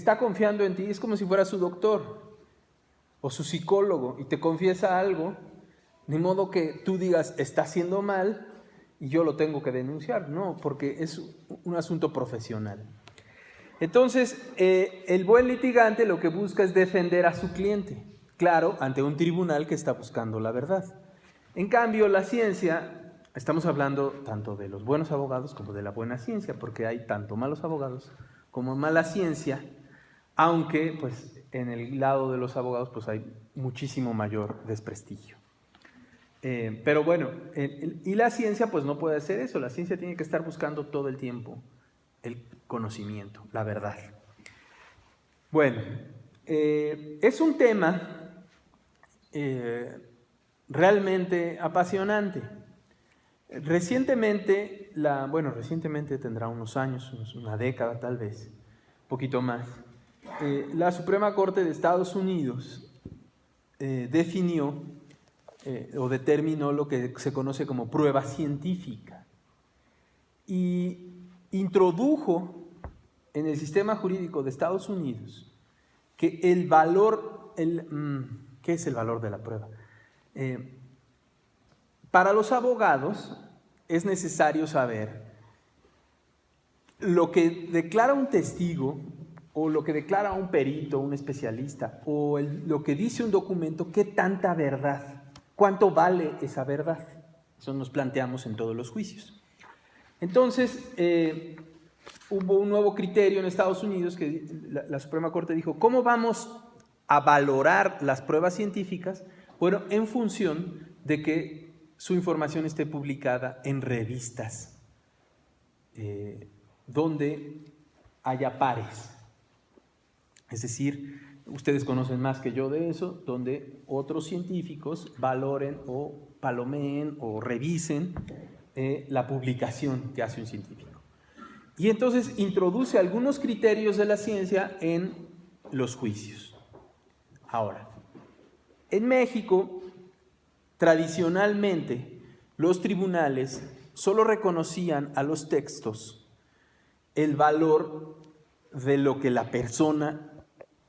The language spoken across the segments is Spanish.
está confiando en ti, es como si fuera su doctor o su psicólogo y te confiesa algo, ni modo que tú digas, está haciendo mal y yo lo tengo que denunciar. No, porque es un asunto profesional. Entonces, el buen litigante lo que busca es defender a su cliente, claro, ante un tribunal que está buscando la verdad. En cambio, la ciencia, estamos hablando tanto de los buenos abogados como de la buena ciencia, porque hay tanto malos abogados como mala ciencia, aunque pues en el lado de los abogados pues hay muchísimo mayor desprestigio. Pero bueno, y la ciencia pues no puede hacer eso, la ciencia tiene que estar buscando todo el tiempo el conocimiento, la verdad. Bueno, es un tema realmente apasionante. Recientemente, recientemente tendrá unos años, una década tal vez, un poquito más, la Suprema Corte de Estados Unidos definió o determinó lo que se conoce como prueba científica y introdujo en el sistema jurídico de Estados Unidos que el valor, ¿qué es el valor de la prueba? Para los abogados es necesario saber lo que declara un testigo o lo que declara un perito, un especialista, o lo que dice un documento, qué tanta verdad, cuánto vale esa verdad. Eso nos planteamos en todos los juicios. Entonces, hubo un nuevo criterio en Estados Unidos que la Suprema Corte dijo, ¿cómo vamos a valorar las pruebas científicas? Bueno, en función de que su información esté publicada en revistas donde haya pares. Es decir, ustedes conocen más que yo de eso, donde otros científicos valoren o palomeen o revisen la publicación que hace un científico. Y entonces introduce algunos criterios de la ciencia en los juicios. Ahora, en México, tradicionalmente, los tribunales solo reconocían a los textos el valor de lo que la persona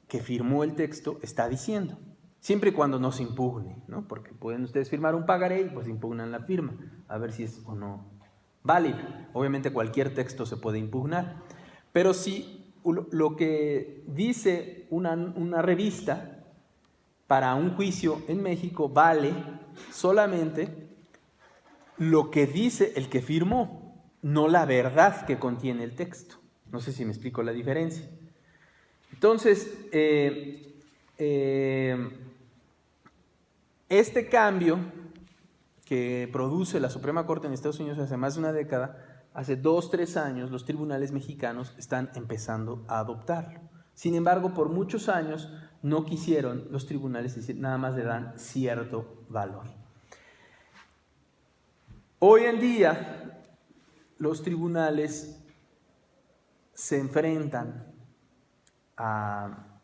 que firmó el texto está diciendo, siempre y cuando no se impugne, ¿no? Porque pueden ustedes firmar un pagaré y pues impugnan la firma, a ver si es o no válida. Obviamente cualquier texto se puede impugnar, pero si lo que dice una revista para un juicio en México vale solamente lo que dice el que firmó, no la verdad que contiene el texto. No sé si me explico la diferencia. Entonces, este cambio que produce la Suprema Corte en Estados Unidos hace más de una década, hace 2, 3 años, los tribunales mexicanos están empezando a adoptarlo. Sin embargo, por muchos años no quisieron los tribunales decir, nada más le dan cierto valor. Hoy en día, los tribunales se enfrentan a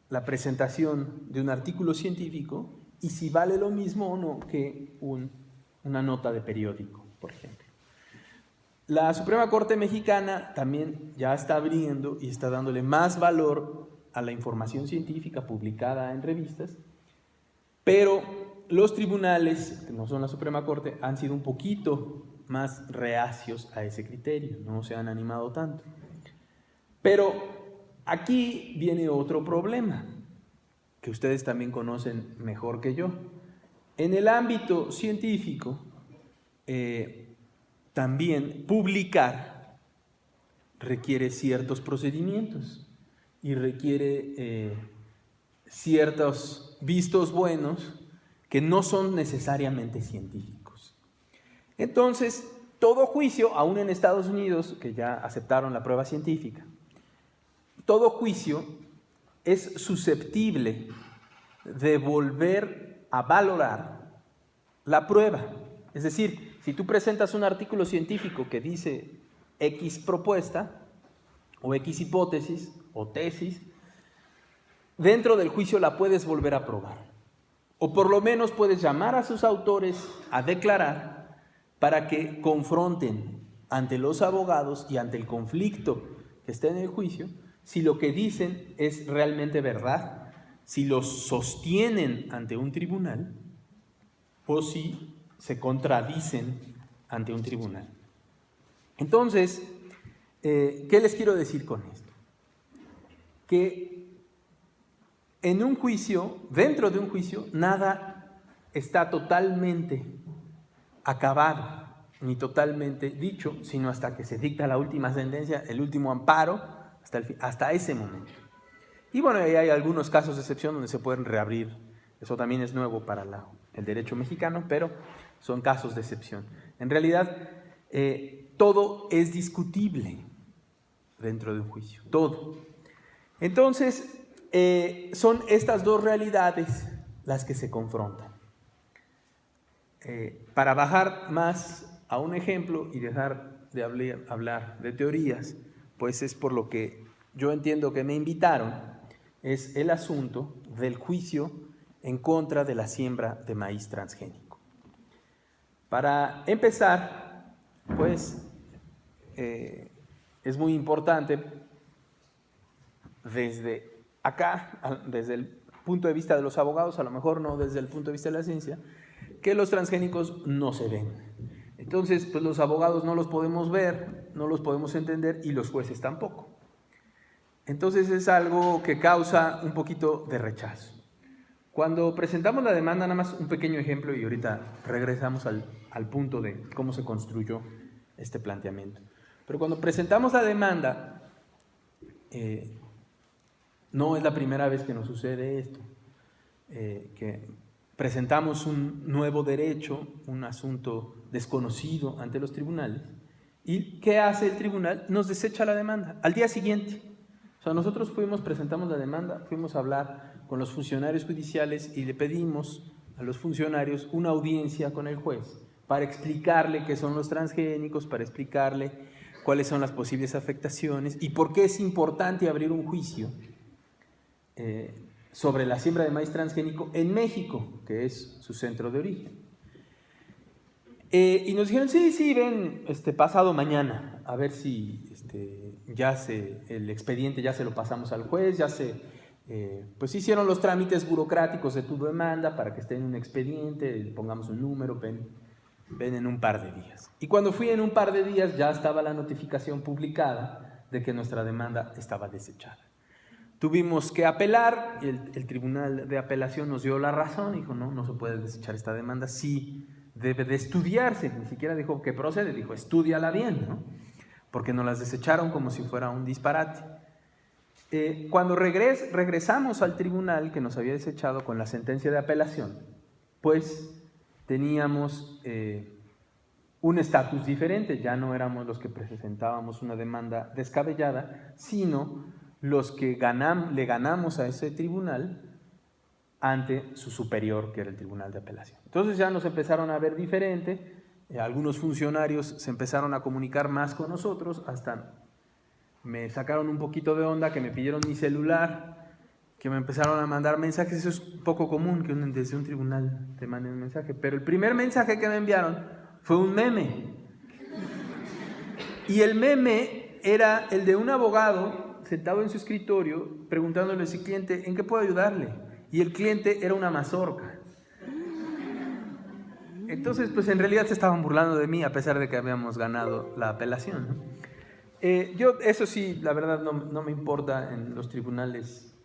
la presentación de un artículo científico y si vale lo mismo o no que una nota de periódico, por ejemplo. La Suprema Corte Mexicana también ya está abriendo y está dándole más valor a la información científica publicada en revistas, pero los tribunales, que no son la Suprema Corte, han sido un poquito más reacios a ese criterio, no se han animado tanto. Pero aquí viene otro problema, que ustedes también conocen mejor que yo. En el ámbito científico, también publicar requiere ciertos procedimientos y requiere ciertos vistos buenos que no son necesariamente científicos. Entonces, todo juicio, aún en Estados Unidos, que ya aceptaron la prueba científica, todo juicio es susceptible de volver a valorar la prueba. Es decir, si tú presentas un artículo científico que dice X propuesta, o X hipótesis, o tesis, dentro del juicio la puedes volver a probar. O por lo menos puedes llamar a sus autores a declarar para que confronten ante los abogados y ante el conflicto que está en el juicio si lo que dicen es realmente verdad, si lo sostienen ante un tribunal o si se contradicen ante un tribunal. Entonces, ¿qué les quiero decir con esto? Que en un juicio, dentro de un juicio, nada está totalmente acabado ni totalmente dicho, sino hasta que se dicta la última sentencia, el último amparo, hasta ese momento. Y bueno, ahí hay algunos casos de excepción donde se pueden reabrir. Eso también es nuevo para el derecho mexicano, pero son casos de excepción. En realidad, todo es discutible dentro de un juicio, todo. Entonces, son estas dos realidades las que se confrontan. Para bajar más a un ejemplo y dejar de hablar de teorías, pues es por lo que yo entiendo que me invitaron, es el asunto del juicio en contra de la siembra de maíz transgénico. Para empezar, pues es muy importante desde acá, desde el punto de vista de los abogados, a lo mejor no desde el punto de vista de la ciencia, que los transgénicos no se ven. Entonces, pues los abogados no los podemos ver, no los podemos entender y los jueces tampoco. Entonces es algo que causa un poquito de rechazo. Cuando presentamos la demanda, nada más un pequeño ejemplo y ahorita regresamos al punto de cómo se construyó este planteamiento. Pero cuando presentamos la demanda, no es la primera vez que nos sucede esto, que presentamos un nuevo derecho, un asunto desconocido ante los tribunales, y ¿qué hace el tribunal? Nos desecha la demanda al día siguiente. O sea, nosotros presentamos la demanda, fuimos a hablar con los funcionarios judiciales y le pedimos a los funcionarios una audiencia con el juez para explicarle qué son los transgénicos, para explicarle cuáles son las posibles afectaciones y por qué es importante abrir un juicio sobre la siembra de maíz transgénico en México, que es su centro de origen. Y nos dijeron, sí, ven pasado mañana, a ver si el expediente ya se lo pasamos al juez, pues hicieron los trámites burocráticos de tu demanda para que esté en un expediente, le pongamos un número, ven en un par de días. Y cuando fui en un par de días ya estaba la notificación publicada de que nuestra demanda estaba desechada. Tuvimos que apelar, y el tribunal de apelación nos dio la razón, dijo, no se puede desechar esta demanda, sí debe de estudiarse, ni siquiera dijo que procede, dijo, estúdiala bien, ¿no? Porque nos las desecharon como si fuera un disparate. Cuando regresamos al tribunal que nos había desechado con la sentencia de apelación, pues teníamos un estatus diferente, ya no éramos los que presentábamos una demanda descabellada, sino los que le ganamos a ese tribunal ante su superior, que era el tribunal de apelación. Entonces ya nos empezaron a ver diferente, algunos funcionarios se empezaron a comunicar más con nosotros, hasta me sacaron un poquito de onda, que me pidieron mi celular, que me empezaron a mandar mensajes. Eso es poco común, que desde un tribunal te manden un mensaje, pero el primer mensaje que me enviaron fue un meme, y el meme era el de un abogado sentado en su escritorio preguntándole a su cliente, ¿en qué puedo ayudarle? Y el cliente era una mazorca. Entonces, pues en realidad se estaban burlando de mí a pesar de que habíamos ganado la apelación, ¿no? Yo, eso sí, la verdad no me importa en los tribunales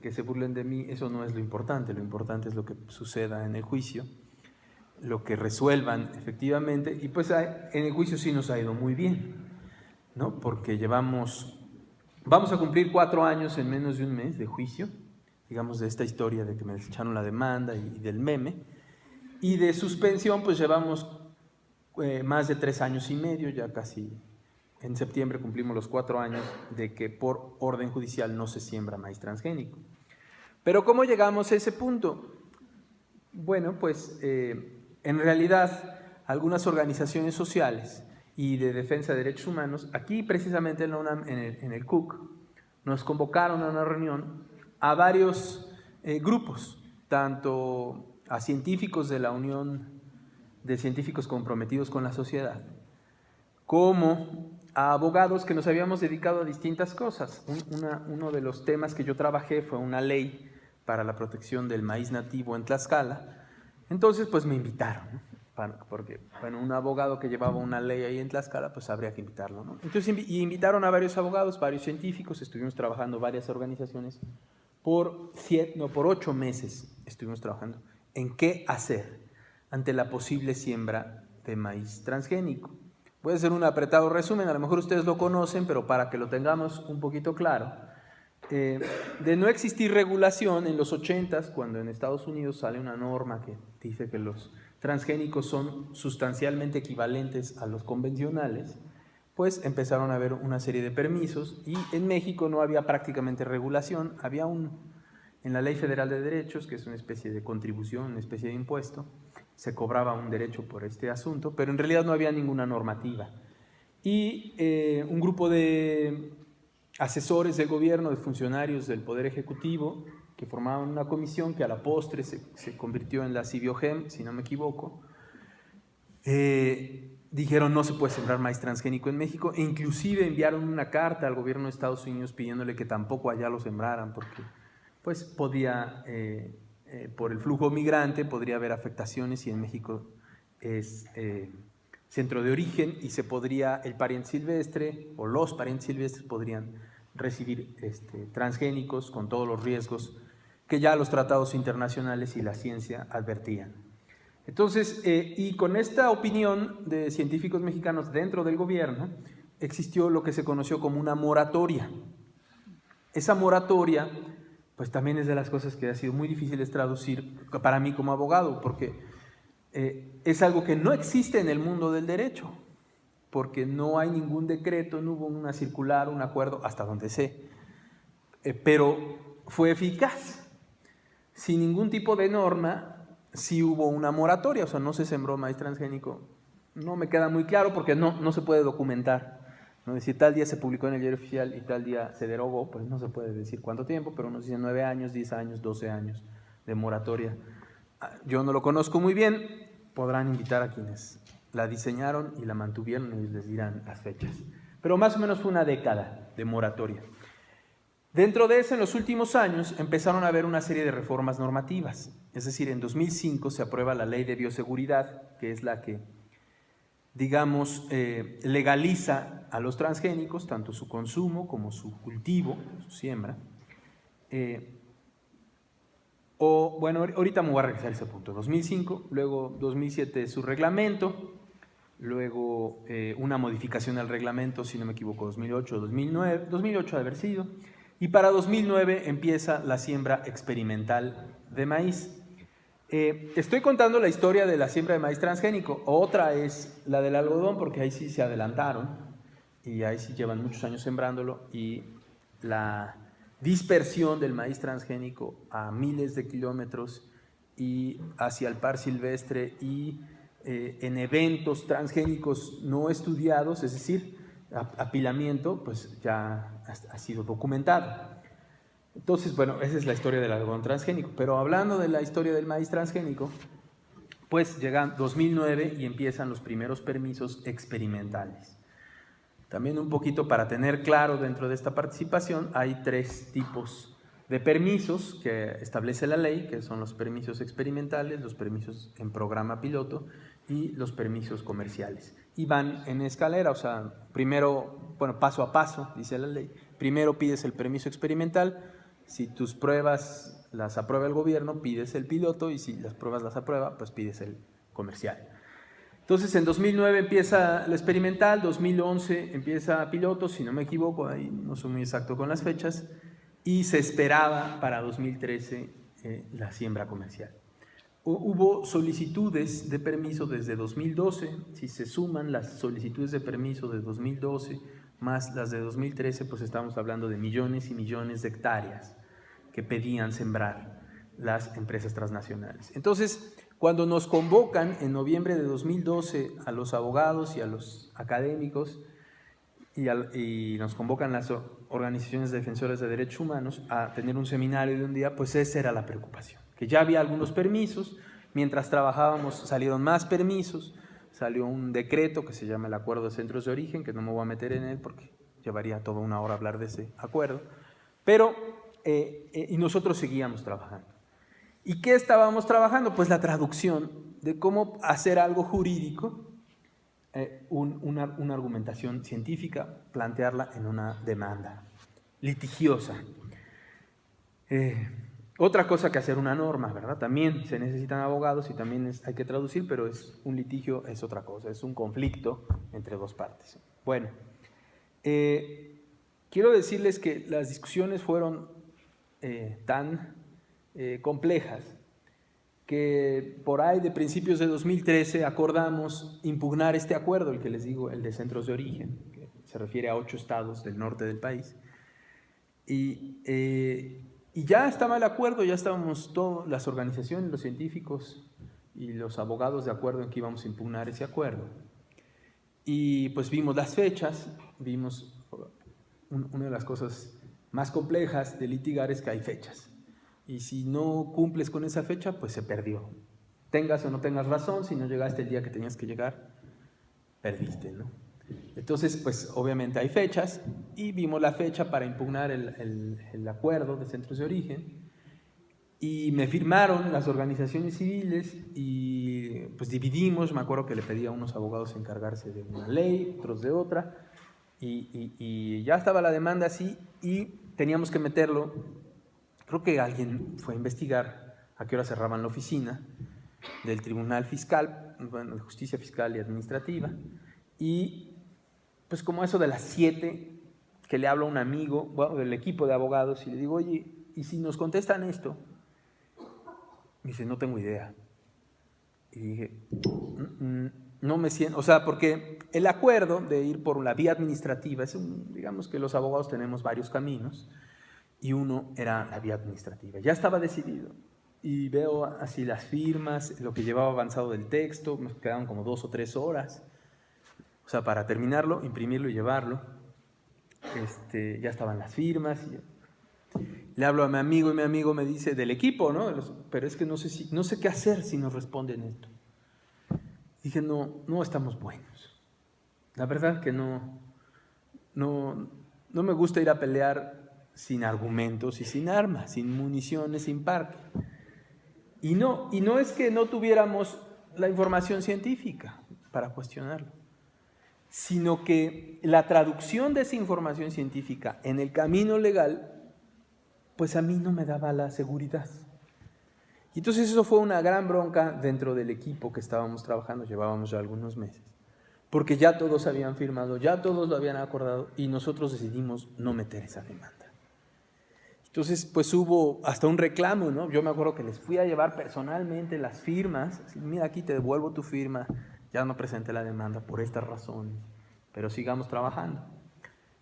que se burlen de mí, eso no es lo importante es lo que suceda en el juicio, lo que resuelvan efectivamente, y pues en el juicio sí nos ha ido muy bien, ¿no? Porque vamos a cumplir 4 años en menos de un mes de juicio, digamos, de esta historia de que me desecharon la demanda y del meme, y de suspensión pues llevamos más de 3 años y medio, ya casi en septiembre cumplimos los 4 años de que por orden judicial no se siembra maíz transgénico. Pero ¿cómo llegamos a ese punto? Bueno, pues en realidad algunas organizaciones sociales y de defensa de derechos humanos, aquí precisamente en la UNAM, en el CUC, nos convocaron a una reunión a varios grupos, tanto a científicos de la Unión de Científicos Comprometidos con la Sociedad, como a abogados que nos habíamos dedicado a distintas cosas. Uno de los temas que yo trabajé fue una ley para la protección del maíz nativo en Tlaxcala. Entonces, pues me invitaron, ¿no? Porque, bueno, un abogado que llevaba una ley ahí en Tlaxcala, pues habría que invitarlo, ¿no? Entonces, invitaron a varios abogados, varios científicos, estuvimos trabajando varias organizaciones. Por 8 meses estuvimos trabajando en qué hacer ante la posible siembra de maíz transgénico. Voy a hacer un apretado resumen, a lo mejor ustedes lo conocen, pero para que lo tengamos un poquito claro. De no existir regulación en los 80s, cuando en Estados Unidos sale una norma que dice que los transgénicos son sustancialmente equivalentes a los convencionales, pues empezaron a haber una serie de permisos y en México no había prácticamente regulación, había en la Ley Federal de Derechos, que es una especie de contribución, una especie de impuesto, se cobraba un derecho por este asunto, pero en realidad no había ninguna normativa. Y un grupo de asesores del gobierno, de funcionarios del Poder Ejecutivo, que formaban una comisión que a la postre se convirtió en la CIBIOGEM, si no me equivoco, dijeron no se puede sembrar maíz transgénico en México, e inclusive enviaron una carta al gobierno de Estados Unidos pidiéndole que tampoco allá lo sembraran, porque pues podía, por el flujo migrante, podría haber afectaciones y en México es centro de origen y el pariente silvestre o los parientes silvestres podrían recibir transgénicos con todos los riesgos que ya los tratados internacionales y la ciencia advertían. Entonces, y con esta opinión de científicos mexicanos dentro del gobierno, existió lo que se conoció como una moratoria. Esa moratoria, pues también es de las cosas que ha sido muy difíciles traducir para mí como abogado, porque es algo que no existe en el mundo del derecho, porque no hay ningún decreto, no hubo una circular, un acuerdo, hasta donde sé, pero fue eficaz. Sin ningún tipo de norma, sí hubo una moratoria, o sea, no se sembró maíz transgénico. No me queda muy claro porque no se puede documentar, ¿no? Es decir, tal día se publicó en el diario oficial y tal día se derogó, pues no se puede decir cuánto tiempo, pero unos dicen 9 años, 10 años, 12 años de moratoria. Yo no lo conozco muy bien, podrán invitar a quienes la diseñaron y la mantuvieron y les dirán las fechas. Pero más o menos fue una década de moratoria. Dentro de eso, en los últimos años, empezaron a haber una serie de reformas normativas. Es decir, en 2005 se aprueba la Ley de Bioseguridad, que es la que, digamos, legaliza a los transgénicos, tanto su consumo como su cultivo, su siembra. Bueno, ahorita me voy a regresar a ese punto. 2005, luego 2007 su reglamento, luego una modificación al reglamento, si no me equivoco, 2008 o 2009, 2008 ha de haber sido, y para 2009 empieza la siembra experimental de maíz. Estoy contando la historia de la siembra de maíz transgénico, otra es la del algodón, porque ahí sí se adelantaron, y ahí sí llevan muchos años sembrándolo, y la dispersión del maíz transgénico a miles de kilómetros y hacia el par silvestre y en eventos transgénicos no estudiados, es decir, apilamiento, pues ya ha sido documentado. Entonces, bueno, esa es la historia del algodón transgénico. Pero hablando de la historia del maíz transgénico, pues llega 2009 y empiezan los primeros permisos experimentales. También un poquito para tener claro dentro de esta participación, hay 3 tipos de permisos que establece la ley, que son los permisos experimentales, los permisos en programa piloto y los permisos comerciales. Y van en escalera, o sea, primero, bueno, paso a paso, dice la ley. Primero pides el permiso experimental, si tus pruebas las aprueba el gobierno, pides el piloto, y si las pruebas las aprueba, pues pides el comercial. Entonces, en 2009 empieza la experimental, 2011 empieza piloto, si no me equivoco, ahí no soy muy exacto con las fechas, y se esperaba para 2013 la siembra comercial. Hubo solicitudes de permiso desde 2012, si se suman las solicitudes de permiso de 2012 más las de 2013, pues estamos hablando de millones y millones de hectáreas que pedían sembrar las empresas transnacionales. Entonces, cuando nos convocan en noviembre de 2012 a los abogados y a los académicos y nos convocan las organizaciones defensoras de derechos humanos a tener un seminario de un día, pues esa era la preocupación, que ya había algunos permisos, mientras trabajábamos salieron más permisos, salió un decreto que se llama el Acuerdo de Centros de Origen, que no me voy a meter en él porque llevaría toda una hora hablar de ese acuerdo, pero y nosotros seguíamos trabajando. ¿Y qué estábamos trabajando? Pues la traducción de cómo hacer algo jurídico, una argumentación científica, plantearla en una demanda litigiosa. Otra cosa que hacer una norma, ¿verdad? También se necesitan abogados y también hay que traducir, pero un litigio es otra cosa, es un conflicto entre dos partes. Bueno, quiero decirles que las discusiones fueron tan complejas que por ahí de principios de 2013 acordamos impugnar este acuerdo, el que les digo, el de centros de origen, que se refiere a 8 estados del norte del país. Y ya estaba el acuerdo, ya estábamos todas las organizaciones, los científicos y los abogados de acuerdo en que íbamos a impugnar ese acuerdo. Y pues vimos las fechas, vimos una de las cosas más complejas de litigar es que hay fechas. Y si no cumples con esa fecha, pues se perdió. Tengas o no tengas razón, si no llegaste el día que tenías que llegar, perdiste, ¿no? Entonces, pues obviamente hay fechas y vimos la fecha para impugnar el acuerdo de centros de origen y me firmaron las organizaciones civiles y pues dividimos, me acuerdo que le pedí a unos abogados encargarse de una ley, otros de otra y ya estaba la demanda así y teníamos que meterlo. Creo que alguien fue a investigar a qué hora cerraban la oficina del Tribunal Fiscal, bueno, de Justicia Fiscal y Administrativa, y pues como eso de las 7, que le hablo a un amigo, bueno, del equipo de abogados, y le digo, oye, ¿y si nos contestan esto? Me dice, no tengo idea. Y dije, no me siento, o sea, porque el acuerdo de ir por la vía administrativa, digamos que los abogados tenemos varios caminos, y uno era la vía administrativa. Ya estaba decidido. Y veo así las firmas, lo que llevaba avanzado del texto, me quedaban como 2 o 3 horas. O sea, para terminarlo, imprimirlo y llevarlo. Ya estaban las firmas. Le hablo a mi amigo y mi amigo me dice, del equipo, ¿no? Pero es que no sé qué hacer si nos responden esto. Dije, no estamos buenos. La verdad que no me gusta ir a pelear sin argumentos y sin armas, sin municiones, sin parque. Y no es que no tuviéramos la información científica para cuestionarlo, sino que la traducción de esa información científica en el camino legal, pues a mí no me daba la seguridad. Y entonces eso fue una gran bronca dentro del equipo que estábamos trabajando, llevábamos ya algunos meses, porque ya todos habían firmado, ya todos lo habían acordado y nosotros decidimos no meter esa demanda. Entonces, pues hubo hasta un reclamo, ¿no? Yo me acuerdo que les fui a llevar personalmente las firmas. Así, mira, aquí te devuelvo tu firma. Ya no presenté la demanda por estas razones, pero sigamos trabajando.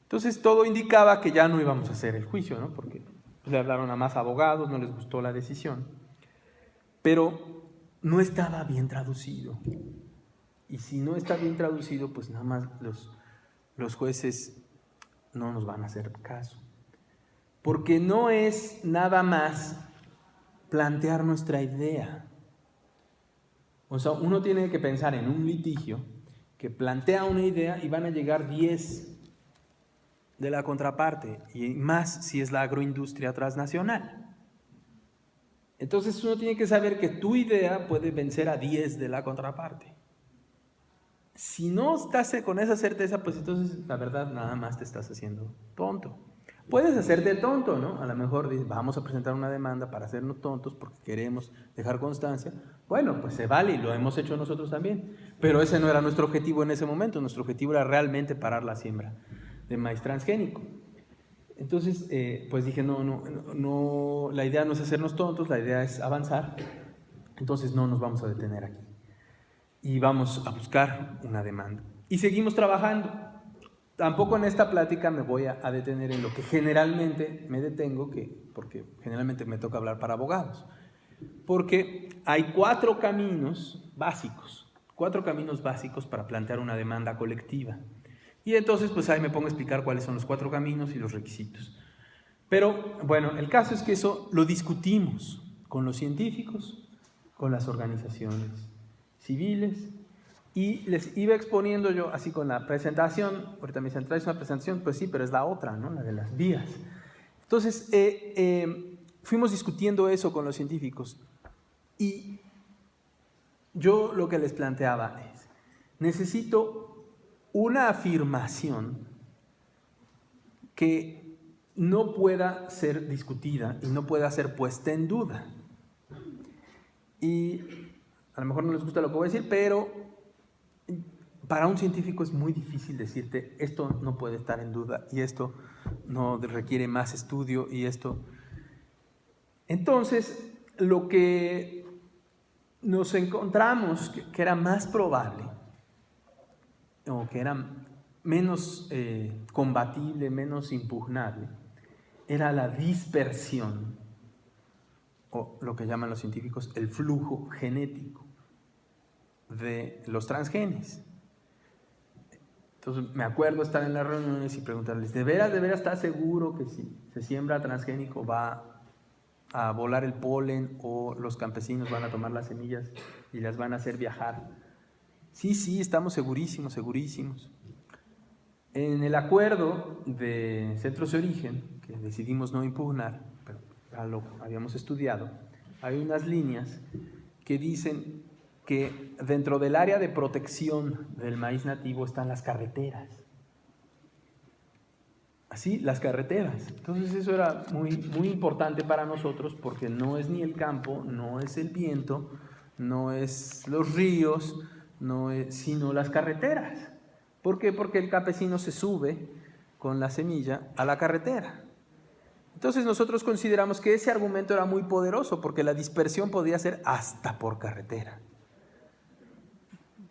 Entonces, todo indicaba que ya no íbamos a hacer el juicio, ¿no? Porque le hablaron a más abogados, no les gustó la decisión. Pero no estaba bien traducido. Y si no está bien traducido, pues nada más los jueces no nos van a hacer caso. Porque no es nada más plantear nuestra idea. O sea, uno tiene que pensar en un litigio que plantea una idea y van a llegar 10 de la contraparte, y más si es la agroindustria transnacional. Entonces uno tiene que saber que tu idea puede vencer a 10 de la contraparte. Si no estás con esa certeza, pues entonces la verdad nada más te estás haciendo tonto. Puedes hacerte tonto, ¿no? A lo mejor dices, vamos a presentar una demanda para hacernos tontos porque queremos dejar constancia. Bueno, pues se vale y lo hemos hecho nosotros también. Pero ese no era nuestro objetivo en ese momento. Nuestro objetivo era realmente parar la siembra de maíz transgénico. Entonces, pues dije, no, la idea no es hacernos tontos, la idea es avanzar. Entonces no nos vamos a detener aquí. Y vamos a buscar una demanda. Y seguimos trabajando. Tampoco en esta plática me voy a detener en lo que generalmente me detengo, porque generalmente me toca hablar para abogados. Porque hay 4 caminos básicos para plantear una demanda colectiva. Y entonces, pues ahí me pongo a explicar cuáles son los 4 caminos y los requisitos. Pero, bueno, el caso es que eso lo discutimos con los científicos, con las organizaciones civiles Y les iba exponiendo yo así con la presentación. Ahorita me dicen, ¿traes una presentación? Pues sí, pero es la otra, ¿no? La de las vías. Entonces, fuimos discutiendo eso con los científicos. Y yo lo que les planteaba es, necesito una afirmación que no pueda ser discutida y no pueda ser puesta en duda. Y a lo mejor no les gusta lo que voy a decir, pero para un científico es muy difícil decirte esto no puede estar en duda y esto no requiere más estudio y esto. Entonces, lo que nos encontramos que era más probable o que era menos combatible, menos impugnable, era la dispersión, o lo que llaman los científicos el flujo genético de los transgenes. Entonces me acuerdo estar en las reuniones y preguntarles, ¿de veras estás seguro que si se siembra transgénico va a volar el polen o los campesinos van a tomar las semillas y las van a hacer viajar? Sí, estamos segurísimos. En el acuerdo de Centros de Origen, que decidimos no impugnar, pero ya lo habíamos estudiado, hay unas líneas que dicen que dentro del área de protección del maíz nativo están las carreteras. Así, las carreteras. Entonces eso era muy importante para nosotros porque no es ni el campo, no es el viento, no es los ríos, sino las carreteras. ¿Por qué? Porque el campesino se sube con la semilla a la carretera. Entonces nosotros consideramos que ese argumento era muy poderoso porque la dispersión podía ser hasta por carretera,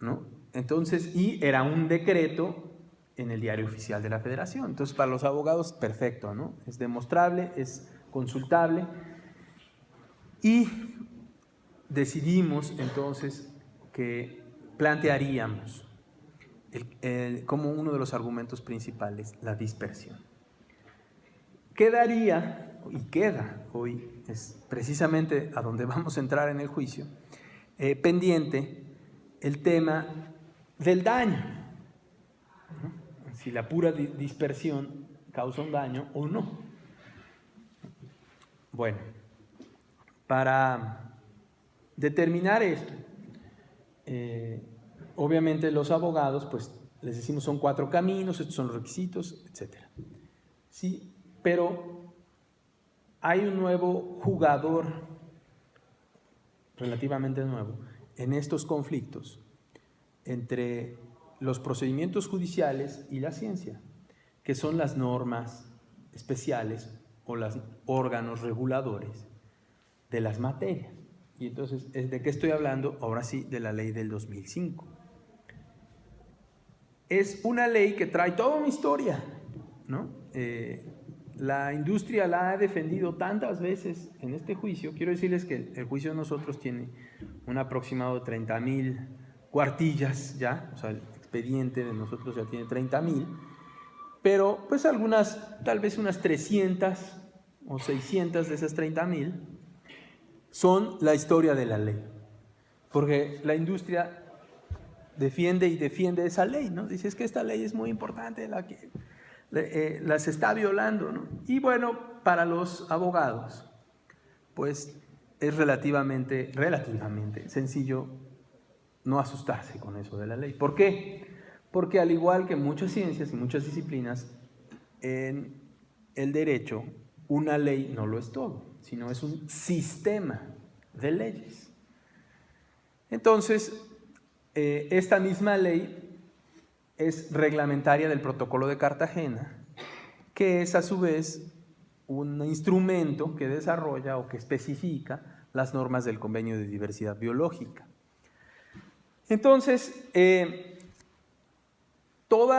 ¿no? Entonces, y era un decreto en el Diario Oficial de la Federación. Entonces, para los abogados, perfecto, ¿no? Es demostrable, es consultable. Y decidimos entonces que plantearíamos como uno de los argumentos principales la dispersión. Quedaría, y queda hoy, es precisamente a donde vamos a entrar en el juicio, pendiente el tema del daño, ¿no? Si la pura dispersión causa un daño o no. Bueno, para determinar esto, obviamente los abogados, pues les decimos son 4 caminos, estos son los requisitos, etc. Sí, pero hay un nuevo jugador, relativamente nuevo, en estos conflictos entre los procedimientos judiciales y la ciencia, que son las normas especiales o los órganos reguladores de las materias. Y entonces, ¿de qué estoy hablando? Ahora sí, de la ley del 2005. Es una ley que trae toda una historia, ¿no? La industria la ha defendido tantas veces en este juicio. Quiero decirles que el juicio de nosotros tiene un aproximado de 30,000 cuartillas ya, o sea, el expediente de nosotros ya tiene 30,000, pero pues algunas, tal vez unas 300 o 600 de esas 30,000 son la historia de la ley, porque la industria defiende esa ley, ¿no? Dice, es que esta ley es muy importante, las está violando, ¿no? Y bueno, para los abogados, pues es relativamente sencillo no asustarse con eso de la ley. ¿Por qué? Porque al igual que muchas ciencias y muchas disciplinas, en el derecho, una ley no lo es todo, sino es un sistema de leyes. Entonces, esta misma ley es reglamentaria del Protocolo de Cartagena, que es a su vez un instrumento que desarrolla o que especifica las normas del Convenio de Diversidad Biológica. Entonces, todo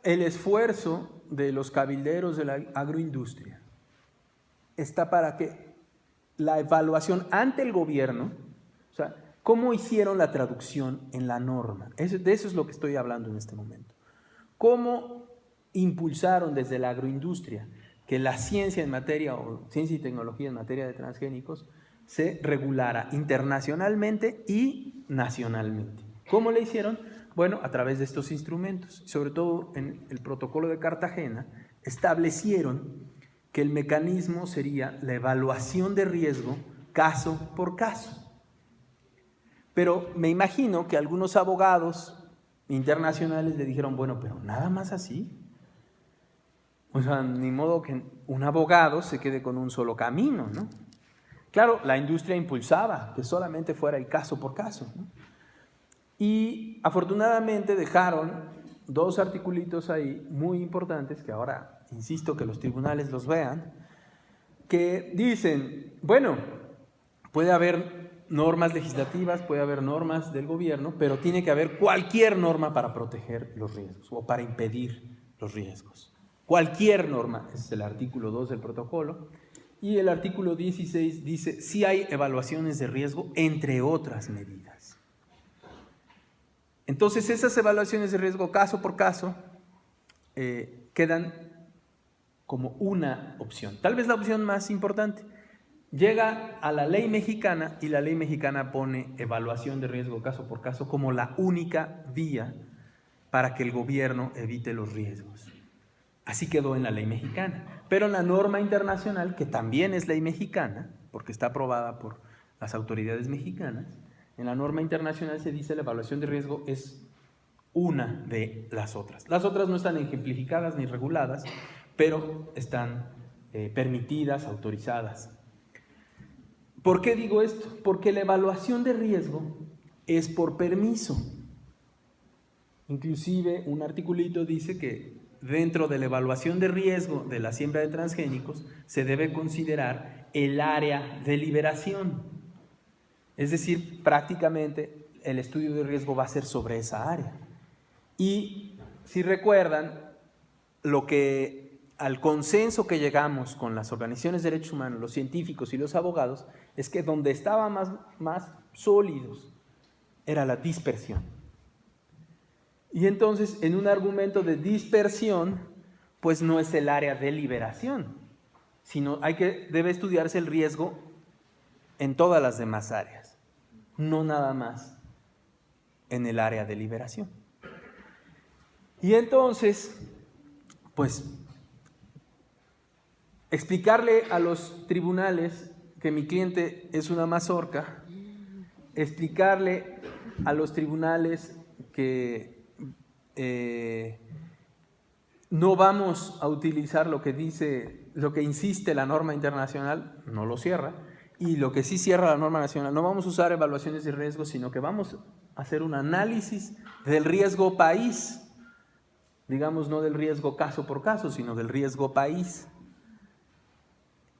el esfuerzo de los cabilderos de la agroindustria está para que la evaluación ante el gobierno, o sea, cómo hicieron la traducción en la norma, de eso es lo que estoy hablando en este momento. Cómo impulsaron desde la agroindustria que la ciencia en materia, o ciencia y tecnología en materia de transgénicos, se regulara internacionalmente y nacionalmente. ¿Cómo le hicieron? Bueno, a través de estos instrumentos. Sobre todo en el protocolo de Cartagena, establecieron que el mecanismo sería la evaluación de riesgo caso por caso. Pero me imagino que algunos abogados internacionales le dijeron, bueno, pero nada más así. O sea, ni modo que un abogado se quede con un solo camino, ¿no? Claro, la industria impulsaba que solamente fuera el caso por caso, ¿no? Y afortunadamente dejaron 2 articulitos ahí muy importantes, que ahora insisto que los tribunales los vean, que dicen, bueno, puede haber normas legislativas, puede haber normas del gobierno, pero tiene que haber cualquier norma para proteger los riesgos o para impedir los riesgos. Cualquier norma, ese es el artículo 2 del protocolo, y el artículo 16 dice, sí hay evaluaciones de riesgo, entre otras medidas. Entonces, esas evaluaciones de riesgo caso por caso quedan como una opción, tal vez la opción más importante. Llega a la ley mexicana y la ley mexicana pone evaluación de riesgo caso por caso como la única vía para que el gobierno evite los riesgos. Así quedó en la ley mexicana. Pero en la norma internacional, que también es ley mexicana, porque está aprobada por las autoridades mexicanas, en la norma internacional se dice la evaluación de riesgo es una de las otras. Las otras no están ejemplificadas ni reguladas, pero están permitidas, autorizadas. ¿Por qué digo esto? Porque la evaluación de riesgo es por permiso. Inclusive un articulito dice que dentro de la evaluación de riesgo de la siembra de transgénicos se debe considerar el área de liberación. Es decir, prácticamente el estudio de riesgo va a ser sobre esa área. Y si recuerdan, al consenso que llegamos con las organizaciones de derechos humanos, los científicos y los abogados, es que donde estaban más sólidos era la dispersión. Y entonces, en un argumento de dispersión, pues no es el área de liberación, sino debe estudiarse el riesgo en todas las demás áreas, no nada más en el área de liberación. Y entonces, pues, explicarle a los tribunales que mi cliente es una mazorca, explicarle a los tribunales que no vamos a utilizar lo que insiste la norma internacional, no lo cierra, y lo que sí cierra la norma nacional, no vamos a usar evaluaciones de riesgo, sino que vamos a hacer un análisis del riesgo país, digamos no del riesgo caso por caso, sino del riesgo país.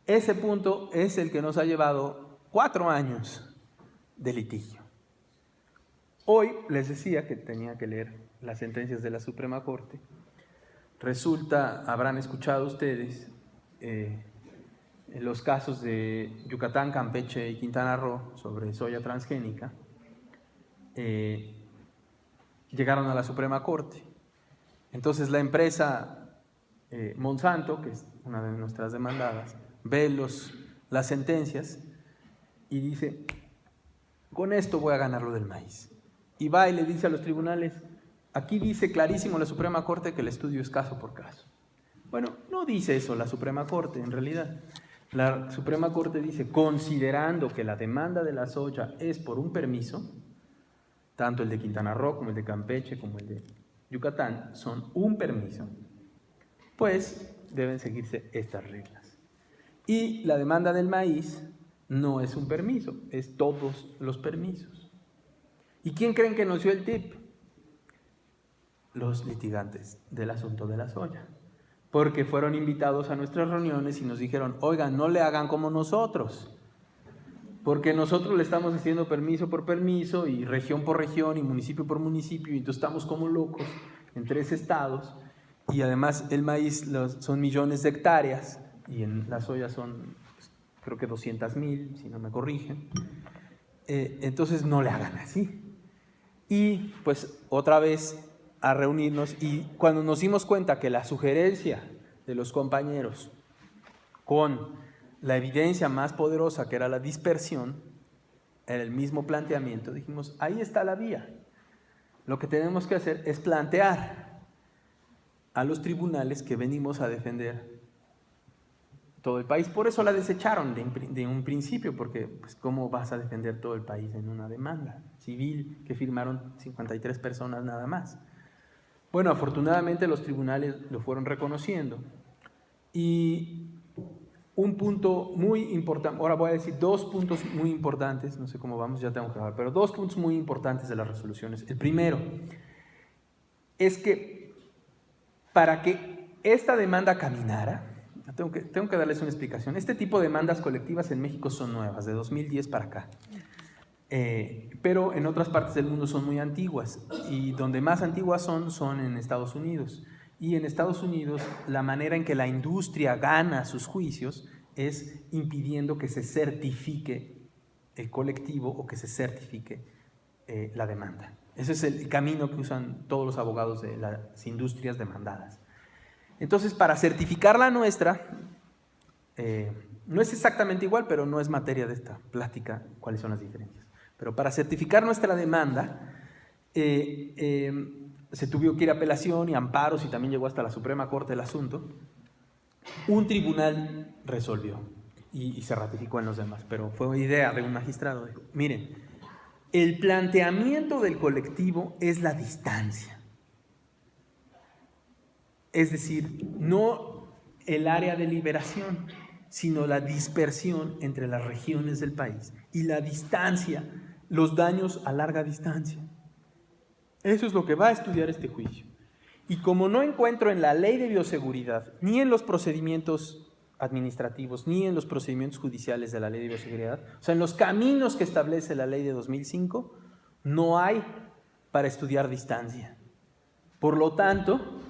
Ese punto es el que nos ha llevado 4 años de litigio. Hoy les decía que tenía que leer las sentencias de la Suprema Corte. Resulta, habrán escuchado ustedes, los casos de Yucatán, Campeche y Quintana Roo sobre soya transgénica, llegaron a la Suprema Corte. Entonces la empresa Monsanto, que es una de nuestras demandadas, ve las sentencias y dice, con esto voy a ganar lo del maíz. Y va y le dice a los tribunales, aquí dice clarísimo la Suprema Corte que el estudio es caso por caso. Bueno, no dice eso la Suprema Corte en realidad. La Suprema Corte dice, considerando que la demanda de la soya es por un permiso, tanto el de Quintana Roo como el de Campeche como el de Yucatán son un permiso, pues deben seguirse estas reglas. Y la demanda del maíz no es un permiso, es todos los permisos. ¿Y quién creen que nos dio el tip? Los litigantes del asunto de la soya, porque fueron invitados a nuestras reuniones y nos dijeron, oigan, no le hagan como nosotros, porque nosotros le estamos haciendo permiso por permiso y región por región y municipio por municipio, y entonces estamos como locos en 3 estados, y además el maíz son millones de hectáreas y en la soya son creo que 200,000, si no me corrigen. Entonces no le hagan así. Y pues otra vez a reunirnos, y cuando nos dimos cuenta que la sugerencia de los compañeros con la evidencia más poderosa, que era la dispersión, era el mismo planteamiento, dijimos, ahí está la vía. lo que tenemos que hacer es plantear a los tribunales que venimos a defender todo el país. Por eso la desecharon de un principio, porque pues, ¿cómo vas a defender todo el país en una demanda civil que firmaron 53 personas nada más? Bueno, afortunadamente los tribunales lo fueron reconociendo. Y un punto muy importante, ahora voy a decir 2 puntos muy importantes, no sé cómo vamos, ya tengo que hablar, pero 2 puntos muy importantes de las resoluciones. El primero es que para que esta demanda caminara, tengo que darles una explicación. Este tipo de demandas colectivas en México son nuevas, de 2010 para acá. Pero en otras partes del mundo son muy antiguas, y donde más antiguas son en Estados Unidos. Y en Estados Unidos la manera en que la industria gana sus juicios es impidiendo que se certifique el colectivo o que se certifique la demanda. Ese es el camino que usan todos los abogados de las industrias demandadas. Entonces, para certificar la nuestra, no es exactamente igual, pero no es materia de esta plática cuáles son las diferencias. Pero para certificar nuestra demanda, se tuvo que ir a apelación y amparos, y también llegó hasta la Suprema Corte el asunto. Un tribunal resolvió y se ratificó en los demás, pero fue idea de un magistrado. Dijo, miren, el planteamiento del colectivo es la distancia. Es decir, no el área de liberación, sino la dispersión entre las regiones del país y la distancia, los daños a larga distancia. Eso es lo que va a estudiar este juicio. Y como no encuentro en la ley de bioseguridad, ni en los procedimientos administrativos, ni en los procedimientos judiciales de la ley de bioseguridad, o sea, en los caminos que establece la ley de 2005, no hay para estudiar distancia. Por lo tanto,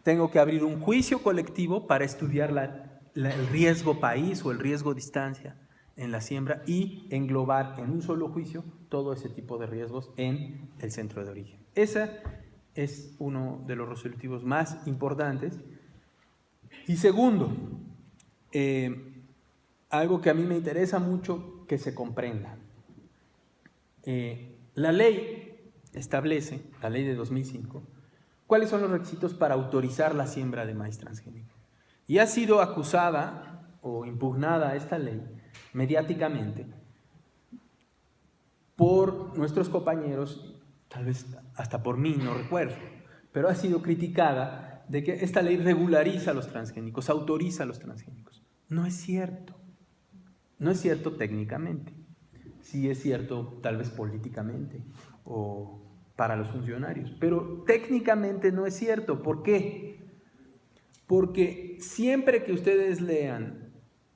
tengo que abrir un juicio colectivo para estudiar el riesgo país o el riesgo distancia en la siembra y englobar en un solo juicio todo ese tipo de riesgos en el centro de origen. Ese es uno de los resolutivos más importantes. Y segundo, algo que a mí me interesa mucho que se comprenda. La ley establece, la ley de 2005, cuáles son los requisitos para autorizar la siembra de maíz transgénico. Y ha sido acusada o impugnada esta ley mediáticamente por nuestros compañeros, tal vez hasta por mí, no recuerdo, pero ha sido criticada de que esta ley regulariza a los transgénicos, autoriza a los transgénicos. No es cierto. No es cierto técnicamente. Sí es cierto tal vez políticamente o para los funcionarios, pero técnicamente no es cierto. ¿Por qué? Porque siempre que ustedes lean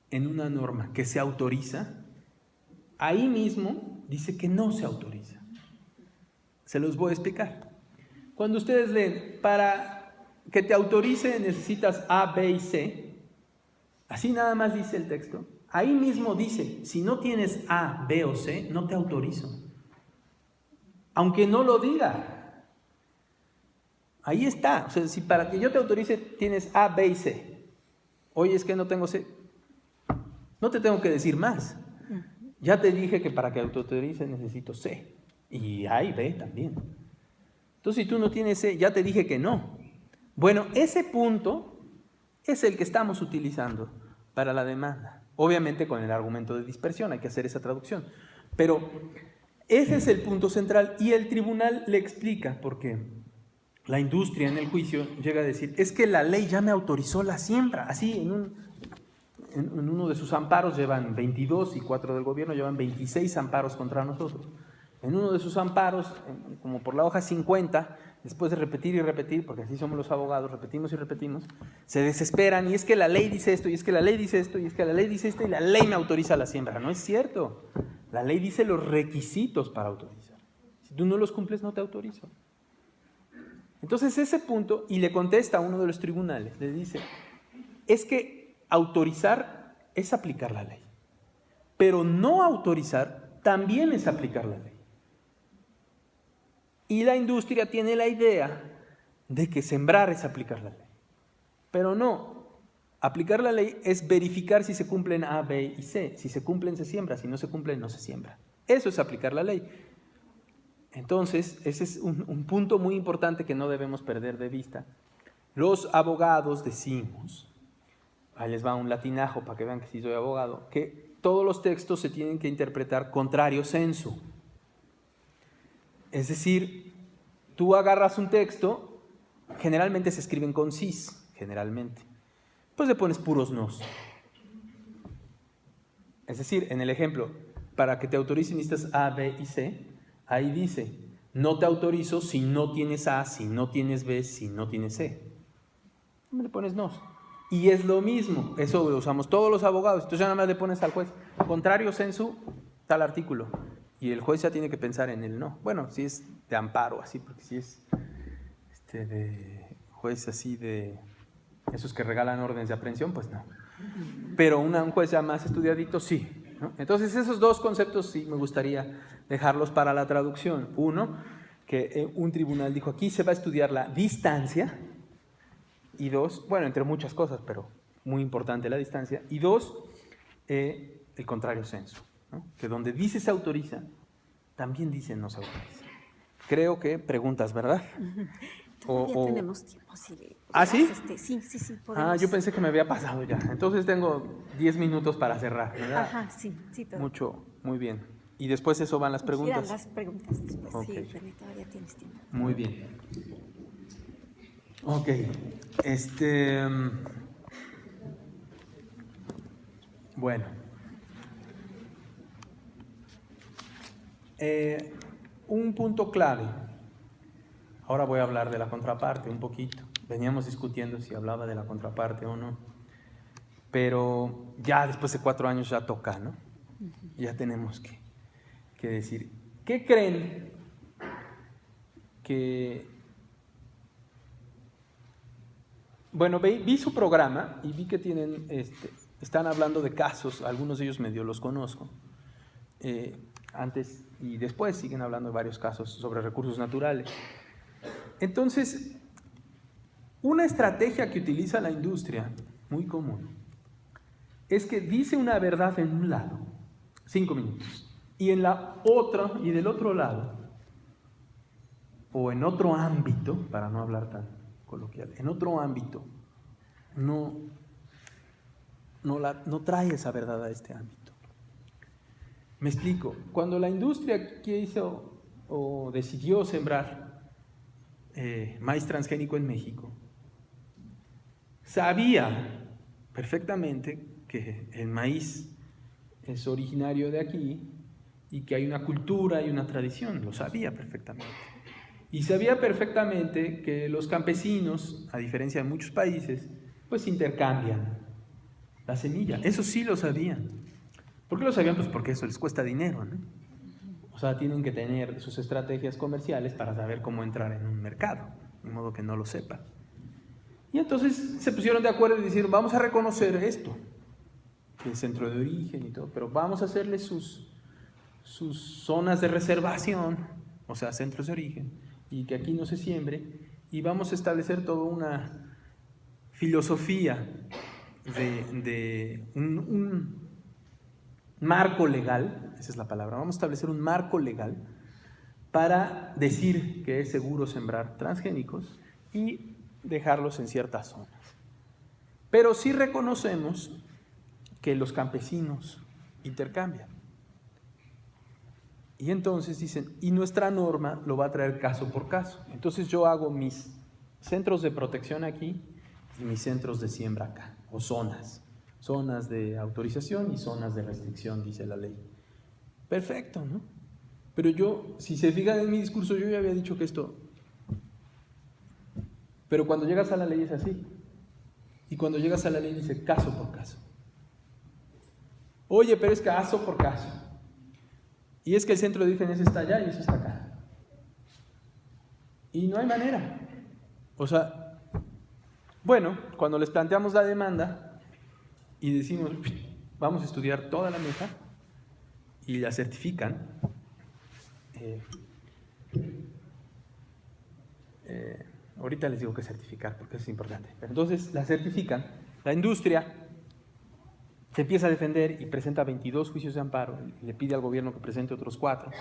en una norma que se autoriza, ahí mismo dice que no se autoriza. Se los voy a explicar. Cuando ustedes leen, para que te autorice necesitas A, B y C, así nada más dice el texto, ahí mismo dice, si no tienes A, B o C, no te autorizo. Aunque no lo diga. Ahí está. O sea, si para que yo te autorice tienes A, B y C. Oye, es que no tengo C. No te tengo que decir más. Ya te dije que para que autorice necesito C. Y A y B también. Entonces, si tú no tienes C, ya te dije que no. Bueno, ese punto es el que estamos utilizando para la demanda. Obviamente con el argumento de dispersión, hay que hacer esa traducción. Pero ese es el punto central y el tribunal le explica por qué. La industria en el juicio llega a decir, es que la ley ya me autorizó la siembra. Así, en uno de sus amparos llevan 22 y 4 del gobierno llevan 26 amparos contra nosotros. En uno de sus amparos, como por la hoja 50, después de repetir y repetir, porque así somos los abogados, repetimos y repetimos, se desesperan y es que la ley dice esto, y es que la ley dice esto, y es que la ley dice esto, y la ley me autoriza la siembra. No es cierto. La ley dice los requisitos para autorizar. Si tú no los cumples, no te autorizo. Entonces ese punto, y le contesta a uno de los tribunales, le dice, es que autorizar es aplicar la ley, pero no autorizar también es aplicar la ley. Y la industria tiene la idea de que sembrar es aplicar la ley, pero no. Aplicar la ley es verificar si se cumplen A, B y C. Si se cumplen, se siembra. Si no se cumplen, no se siembra. Eso es aplicar la ley. Entonces, ese es un punto muy importante que no debemos perder de vista. Los abogados decimos, ahí les va un latinajo para que vean que sí soy abogado, que todos los textos se tienen que interpretar contrario sensu. Es decir, tú agarras un texto, generalmente se escriben con cis, generalmente. Pues le pones puros nos. Es decir, en el ejemplo, para que te autoricen necesitas A, B y C, ahí dice, no te autorizo si no tienes A, si no tienes B, si no tienes C. Le pones nos. Y es lo mismo, eso lo usamos todos los abogados. Entonces ya nada más le pones al juez, contrario sensu, tal artículo. Y el juez ya tiene que pensar en el no. Bueno, si es de amparo, así, porque si es de juez así de esos que regalan órdenes de aprehensión, pues no. Pero un juez ya más estudiadito, sí, ¿no? Entonces esos dos conceptos sí me gustaría dejarlos para la traducción. Uno, que un tribunal dijo, aquí se va a estudiar la distancia. Y dos, bueno, entre muchas cosas, pero muy importante la distancia. Y dos, el contrario sensu, ¿no? Que donde dice se autoriza, también dice no se autoriza. Creo que preguntas, ¿verdad? Todavía tenemos tiempo. Sí, ¿Ah, sí? Sí, podemos. Yo pensé que me había pasado ya. Entonces tengo 10 minutos para cerrar, ¿verdad? Ajá, sí, todo. Mucho, muy bien. Y después eso van las preguntas. Irán las preguntas después, Okay. Sí, René, todavía tienes tiempo. Muy bien. Ok. Bueno. Un punto clave. Ahora voy a hablar de la contraparte un poquito. Veníamos discutiendo si hablaba de la contraparte o no. Pero ya después de 4 años ya toca, ¿no? Ya tenemos que decir. ¿Qué creen que... Bueno, vi su programa y vi que tienen, están hablando de casos, algunos de ellos medio los conozco. Antes y después siguen hablando de varios casos sobre recursos naturales. Entonces, una estrategia que utiliza la industria, muy común, es que dice una verdad en un lado, 5 minutos, y en la otra, y del otro lado, o en otro ámbito, para no hablar tan coloquial, en otro ámbito, no trae esa verdad a este ámbito. Me explico. Cuando la industria quiso o decidió sembrar maíz transgénico en México, sabía perfectamente que el maíz es originario de aquí y que hay una cultura y una tradición, lo sabía perfectamente. Y sabía perfectamente que los campesinos, a diferencia de muchos países, pues intercambian la semilla. Eso sí lo sabían. ¿Por qué lo sabían? Pues porque eso les cuesta dinero, ¿no? O sea, tienen que tener sus estrategias comerciales para saber cómo entrar en un mercado, de modo que no lo sepan. Y entonces se pusieron de acuerdo y dijeron, vamos a reconocer esto, que es centro de origen y todo, pero vamos a hacerle sus zonas de reservación, o sea, centros de origen, y que aquí no se siembre, y vamos a establecer toda una filosofía de un marco legal, esa es la palabra, vamos a establecer un marco legal para decir que es seguro sembrar transgénicos y dejarlos en ciertas zonas. Pero sí reconocemos que los campesinos intercambian. Y entonces dicen, y nuestra norma lo va a traer caso por caso. Entonces yo hago mis centros de protección aquí y mis centros de siembra acá, o zonas de autorización y zonas de restricción, dice la ley. Perfecto, ¿no? Pero yo, si se fijan en mi discurso, yo ya había dicho que esto... Pero cuando llegas a la ley es así. Y cuando llegas a la ley dice caso por caso. Oye, pero es caso por caso. Y es que el centro de origen está allá y eso está acá. Y no hay manera. O sea, bueno, cuando les planteamos la demanda y decimos, vamos a estudiar toda la mesa y la certifican, ahorita les digo qué certificar porque es importante. Pero entonces la certifican, la industria se empieza a defender y presenta 22 juicios de amparo y le pide al gobierno que presente otros 4.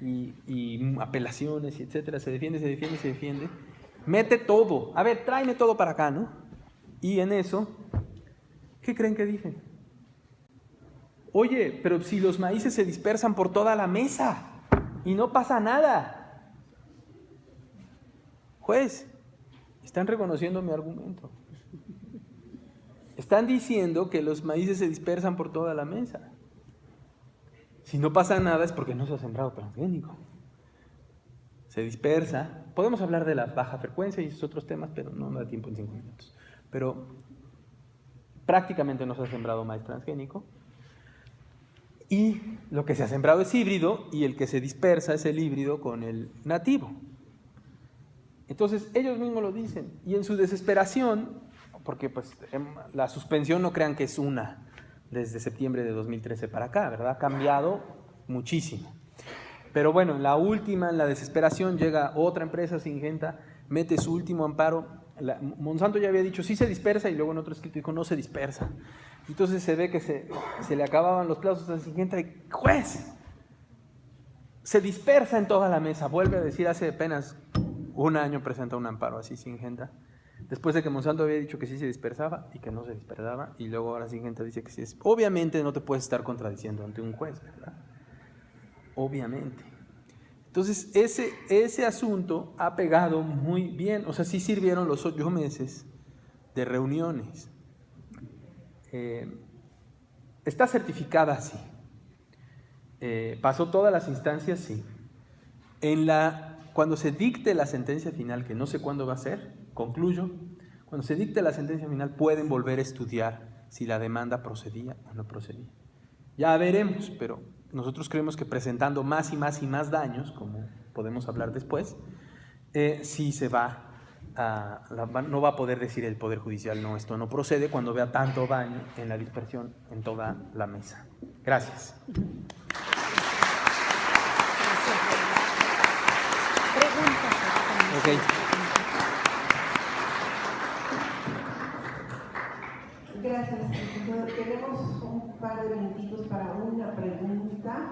y apelaciones, y etcétera, se defiende, mete todo, a ver, tráeme todo para acá, ¿no? Y en eso, ¿qué creen que dicen? Oye, pero si los maíces se dispersan por toda la mesa y no pasa nada. Juez, están reconociendo mi argumento. Están diciendo que los maíces se dispersan por toda la mesa. Si no pasa nada es porque no se ha sembrado transgénico. Se dispersa. Podemos hablar de la baja frecuencia y esos otros temas, pero no me da tiempo en 5 minutos. Pero prácticamente no se ha sembrado maíz transgénico. Y lo que se ha sembrado es híbrido y el que se dispersa es el híbrido con el nativo. Entonces ellos mismos lo dicen. Y en su desesperación, porque pues la suspensión no crean que es una desde septiembre de 2013 para acá, ¿verdad? Ha cambiado muchísimo. Pero bueno, en la última, en la desesperación, llega otra empresa, Syngenta, mete su último amparo. Monsanto ya había dicho, sí se dispersa, y luego en otro escrito dijo, no se dispersa. Entonces se ve que se le acababan los plazos a Syngenta y, juez, se dispersa en toda la mesa. Vuelve a decir, hace apenas un año presenta un amparo así Syngenta. Después de que Monsanto había dicho que sí se dispersaba y que no se dispersaba, y luego ahora Syngenta dice que sí es. Obviamente no te puedes estar contradiciendo ante un juez, ¿verdad? Obviamente. Entonces ese asunto ha pegado muy bien, o sea, sí sirvieron los 8 meses de reuniones. Está certificada, sí. Pasó todas las instancias, sí. Cuando se dicte la sentencia final, que no sé cuándo va a ser, concluyo, cuando se dicte la sentencia final pueden volver a estudiar si la demanda procedía o no procedía. Ya veremos, pero nosotros creemos que presentando más y más y más daños, como podemos hablar después, sí se va no va a poder decir el Poder Judicial, no, esto no procede, cuando vea tanto daño en la dispersión en toda la mesa. Gracias. Okay. Gracias. Entonces, tenemos un par de minutitos para una pregunta.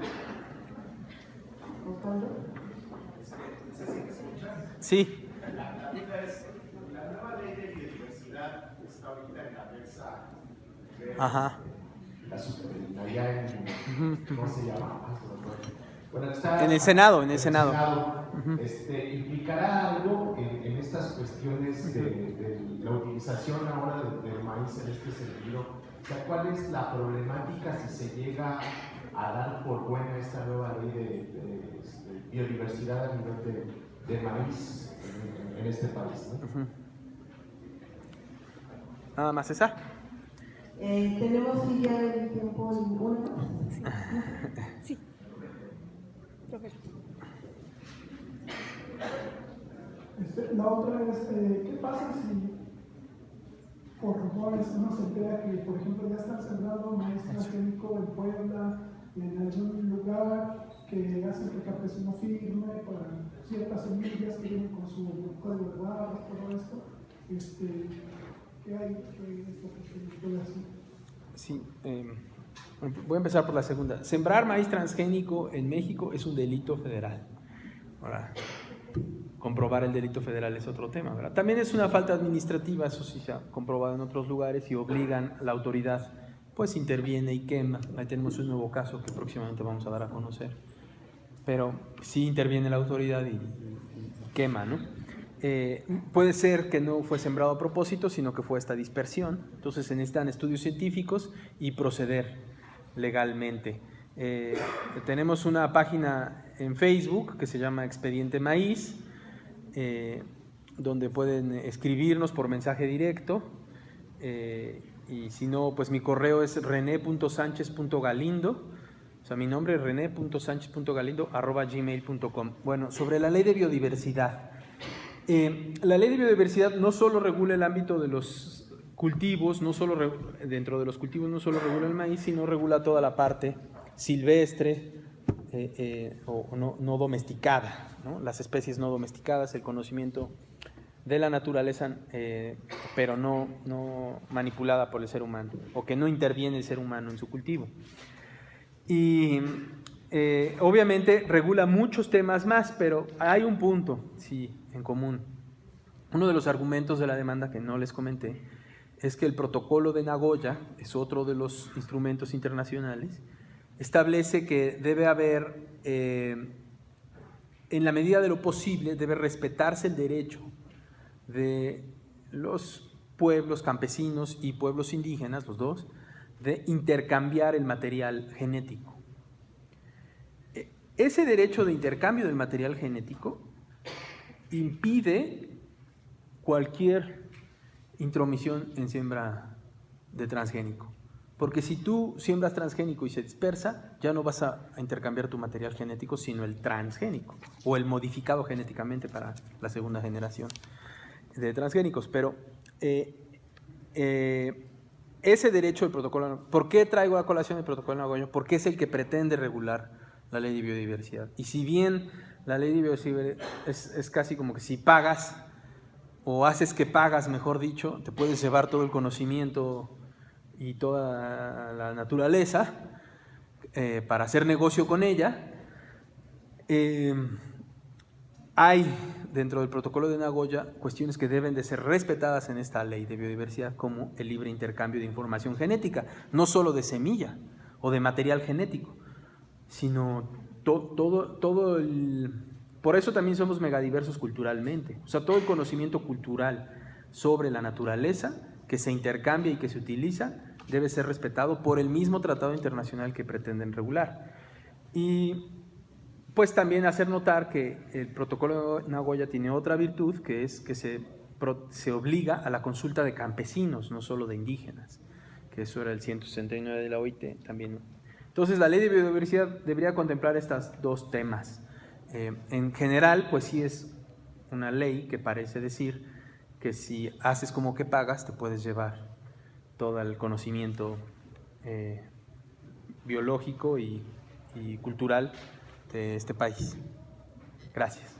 ¿Osvaldo? Sí. La pregunta es, la nueva ley de biodiversidad está ahorita en la mesa de la superintendencia ¿cómo se llama? Bueno, está en el Senado. ¿Implicará algo en estas cuestiones de la utilización ahora del maíz en este sentido? O sea, ¿cuál es la problemática si se llega a dar por buena esta nueva ley de biodiversidad a nivel de maíz en este país, ¿no? Nada más, César. Tenemos ya el tiempo en una. Sí. Roberto. La otra es, ¿qué pasa si por rumores uno se entera que, por ejemplo, ya está sembrado maíz transgénico en Puebla, en algún lugar, que hacen que el campesino firme para ciertas semillas que vienen con su código de barras, todo esto? ¿Qué hay? ¿Qué es lo que se puede hacer? Sí, voy a empezar por la segunda. Sembrar maíz transgénico en México es un delito federal. Ahora, comprobar el delito federal es otro tema, ¿verdad? También es una falta administrativa, eso sí se ha comprobado en otros lugares, y obligan a la autoridad, pues interviene y quema. Ahí tenemos un nuevo caso que próximamente vamos a dar a conocer. Pero sí interviene la autoridad y quema, ¿no? Puede ser que no fue sembrado a propósito, sino que fue esta dispersión. Entonces se necesitan estudios científicos y proceder legalmente. Tenemos una página en Facebook que se llama Expediente Maíz, donde pueden escribirnos por mensaje directo, y si no, pues mi correo es rene.sanchez.galindo, o sea, mi nombre es rene.sanchez.galindo@gmail.com. Bueno, sobre la ley de biodiversidad. La ley de biodiversidad no solo regula el ámbito de los cultivos, dentro de los cultivos no solo regula el maíz, sino regula toda la parte silvestre o no domesticada, ¿no? Las especies no domesticadas, el conocimiento de la naturaleza, pero no manipulada por el ser humano, o que no interviene el ser humano en su cultivo. Y obviamente regula muchos temas más, pero hay un punto, sí, en común. Uno de los argumentos de la demanda que no les comenté es que el protocolo de Nagoya, es otro de los instrumentos internacionales, establece que debe haber, en la medida de lo posible, debe respetarse el derecho de los pueblos campesinos y pueblos indígenas, los dos, de intercambiar el material genético. Ese derecho de intercambio del material genético impide cualquier intromisión en siembra de transgénico. Porque si tú siembras transgénico y se dispersa, ya no vas a intercambiar tu material genético, sino el transgénico o el modificado genéticamente para la segunda generación de transgénicos. Pero ese derecho del protocolo, ¿por qué traigo a colación el protocolo de Nagoya? Porque es el que pretende regular la ley de biodiversidad. Y si bien la ley de biodiversidad es casi como que si pagas, o haces que pagas, mejor dicho, te puedes llevar todo el conocimiento y toda la naturaleza para hacer negocio con ella. Hay dentro del protocolo de Nagoya cuestiones que deben de ser respetadas en esta ley de biodiversidad, como el libre intercambio de información genética, no solo de semilla o de material genético, sino todo el... Por eso también somos megadiversos culturalmente. O sea, todo el conocimiento cultural sobre la naturaleza que se intercambia y que se utiliza debe ser respetado por el mismo tratado internacional que pretenden regular. Y pues también hacer notar que el protocolo de Nagoya tiene otra virtud, que es que se obliga a la consulta de campesinos, no solo de indígenas, que eso era el 169 de la OIT también. Entonces, la ley de biodiversidad debería contemplar estos dos temas. En general, pues sí es una ley que parece decir que si haces como que pagas, te puedes llevar todo el conocimiento biológico y cultural de este país. Gracias.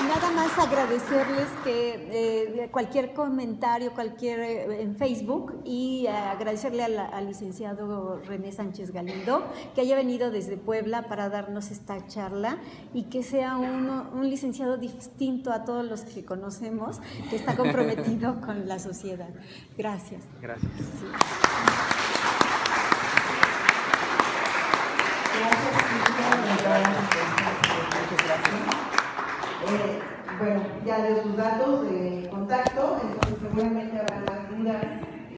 Nada más agradecerles que cualquier comentario, en Facebook, y agradecerle al licenciado René Sánchez Galindo que haya venido desde Puebla para darnos esta charla y que sea un licenciado distinto a todos los que conocemos, que está comprometido con la sociedad. Gracias. Gracias. Sí. Bueno, ya dio sus datos de contacto, entonces seguramente habrá más dudas